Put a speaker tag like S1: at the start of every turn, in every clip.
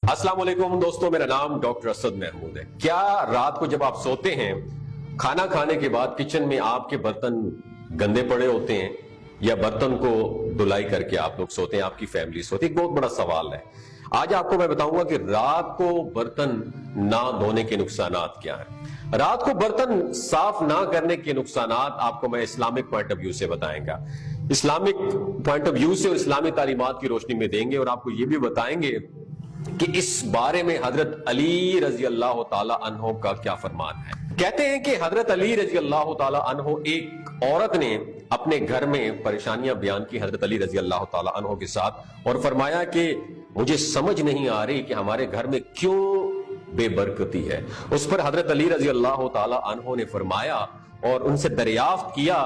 S1: अस्सलाम वालेकुम दोस्तों, मेरा नाम डॉक्टर असद महमूद है। क्या रात को जब आप सोते हैं, खाना खाने के बाद किचन में आपके बर्तन गंदे पड़े होते हैं या बर्तन को धुलाई करके आप लोग सोते हैं, आपकी फैमिली सोती है? एक बहुत बड़ा सवाल है। आज आपको मैं बताऊंगा कि रात को बर्तन ना धोने के नुकसानात क्या हैं। रात को बर्तन साफ ना करने के नुकसानात आपको मैं इस्लामिक पॉइंट ऑफ व्यू से बताएंगा, इस्लामिक पॉइंट ऑफ व्यू से और इस्लामी तालीमात की रोशनी में देंगे और आपको ये भी बताएंगे कि इस बारे में हजरत अली रजी अल्लाह ताला अन्हो का क्या फरमान है। कहते हैं कि हजरत अली रजी अल्लाह ताला अन्हो, एक औरत ने अपने घर में परेशानियां बयान की हजरत अली रजी अल्लाह ताला अन्हो के साथ और फरमाया कि मुझे समझ नहीं आ रही कि हमारे घर में क्यों बेबरकती है। उस पर हजरत अली रजी अल्लाह ताला अन्हो ने फरमाया और उनसे दरियाफ्त किया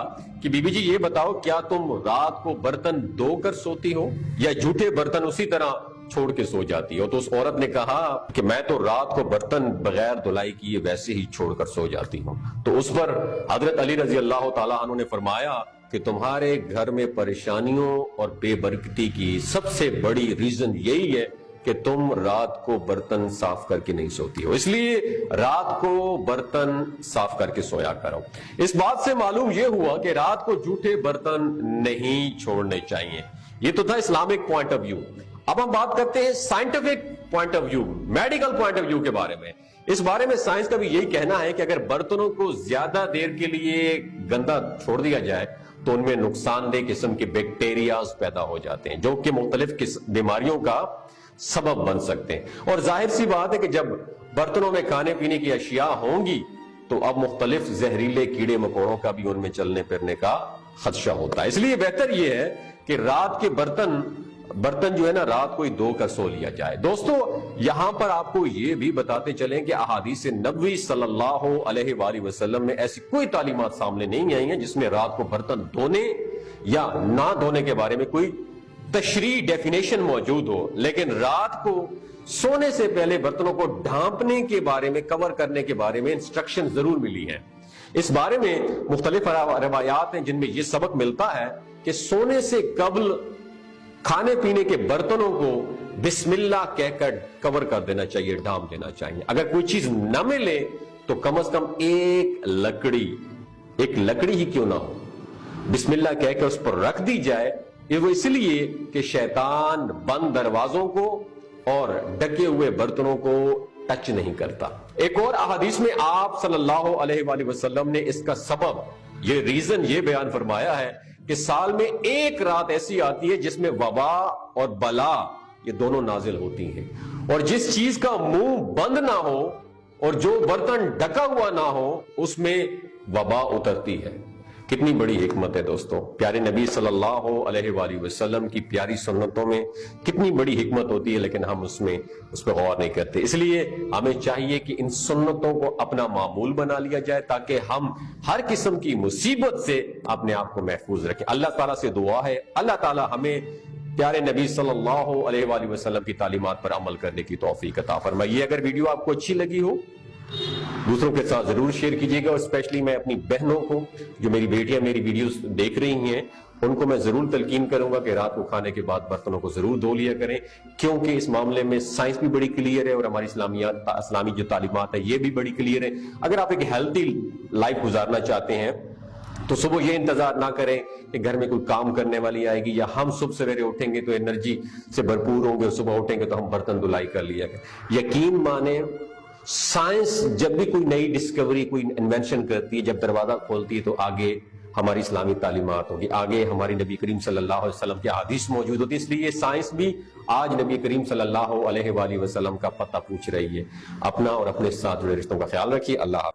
S1: कि बीबी जी ये बताओ, क्या तुम रात को बर्तन धोकर सोती हो या झूठे बर्तन उसी तरह छोड़ के सो जाती हो? तो उस औरत ने कहा कि मैं तो रात को बर्तन बगैर धुलाई किए वैसे ही छोड़कर सो जाती हूं। तो उस पर हजरत अली रजी अल्लाह ताला अन्हु ने फरमाया कि तुम्हारे घर में परेशानियों और बेबरकती की सबसे बड़ी रीजन यही है कि तुम रात को बर्तन साफ करके नहीं सोती हो, इसलिए रात को बर्तन साफ करके सोया करो। इस बात से मालूम यह हुआ कि रात को जूठे बर्तन नहीं छोड़ने चाहिए। ये तो था इस्लामिक पॉइंट ऑफ व्यू। अब हम बात करते हैं scientific point of view, medical point of view के बारे में। इस बारे में साइंस का भी यही कहना है कि अगर बर्तनों को ज्यादा देर के लिए गंदा छोड़ दिया जाए तो उनमें नुकसानदेह किस्म के बैक्टीरियाज पैदा हो जाते हैं जो कि मुख्तलिफ बीमारियों का सबब बन सकते हैं। और जाहिर सी बात है कि जब बर्तनों में खाने पीने की अशिया होंगी तो अब मुख्तलिफ जहरीले कीड़े मकोड़ों का भी उनमें चलने फिरने का खदशा होता है। इसलिए बेहतर यह है कि रात के बर्तन जो है ना, रात को ही धो कर सो लिया जाए। दोस्तों, यहां पर आपको यह भी बताते चलें कि अहादीस नबवी सल्लल्लाहु अलैहि वसल्लम में ऐसी कोई तालीमात सामने नहीं आई हैं जिसमें रात को बर्तन धोने या ना धोने के बारे में कोई तशरीह डेफिनेशन मौजूद हो, लेकिन रात को सोने से पहले बर्तनों को ढांपने के बारे में, कवर करने के बारे में इंस्ट्रक्शन जरूर मिली है। इस बारे में मुख्तलिफ रवायात हैं जिनमें यह सबक मिलता है कि सोने से कबल खाने पीने के बर्तनों को बिस्मिल्लाह कहकर कवर कर देना चाहिए, ढांप देना चाहिए। अगर कोई चीज न मिले तो कम से कम एक लकड़ी ही क्यों ना हो, बिस्मिल्लाह कहकर उस पर रख दी जाए। ये वो इसलिए कि शैतान बंद दरवाजों को और ढके हुए बर्तनों को टच नहीं करता। एक और अहादीस में आप सल्लल्लाहु अलैहि वसल्लम ने इसका सबब, ये रीजन, ये बयान फरमाया है कि साल में एक रात ऐसी आती है जिसमें वबा और बला ये दोनों नाजिल होती हैं, और जिस चीज का मुंह बंद ना हो और जो बर्तन ढका हुआ ना हो उसमें वबा उतरती है। कितनी बड़ी हिकमत है दोस्तों। प्यारे नबी सल्लल्लाहु अलैहि वसल्लम की प्यारी सुन्नतों में कितनी बड़ी हिकमत होती है, लेकिन हम उस पर गौर नहीं करते। इसलिए हमें चाहिए कि इन सुन्नतों को अपना मामूल बना लिया जाए ताकि हम हर किस्म की मुसीबत से अपने आप को महफूज रखें। अल्लाह ताला से दुआ है, अल्लाह ताला हमें प्यारे नबी सल्लल्लाहु अलैहि वसल्लम की तालीमात पर अमल करने की तौफीक अता फरमाइए। अगर वीडियो आपको अच्छी लगी हो दूसरों के साथ जरूर शेयर कीजिएगा, और स्पेशली मैं अपनी बहनों को, जो मेरी बेटियां मेरी वीडियोस देख रही हैं, उनको मैं जरूर तलकीन करूंगा कि रात को खाने के बाद बर्तनों को जरूर धो लिया करें, क्योंकि इस मामले में साइंस भी बड़ी क्लियर है और हमारी इस्लामी जो तालीमात है ये भी बड़ी क्लियर है। अगर आप एक हेल्थी लाइफ गुजारना चाहते हैं तो सुबह ये इंतजार ना करें कि घर में कोई काम करने वाली आएगी या हम सुबह सवेरे उठेंगे तो एनर्जी से भरपूर होंगे, सुबह उठेंगे तो हम बर्तन धुलाई कर लिया करें। यकीन माने, साइंस जब भी कोई नई डिस्कवरी, कोई इन्वेंशन करती है, जब दरवाजा खोलती है तो आगे हमारी इस्लामी तालीमात होगी, आगे हमारी नबी करीम सल्लल्लाहु अलैहि वसल्लम की हदीस मौजूद होती है। इसलिए साइंस भी आज नबी करीम सल्लल्लाहु अलैहि वसल्लम का पता पूछ रही है। अपना और अपने साथ जुड़े रिश्तों का ख्याल रखिए। अल्लाह।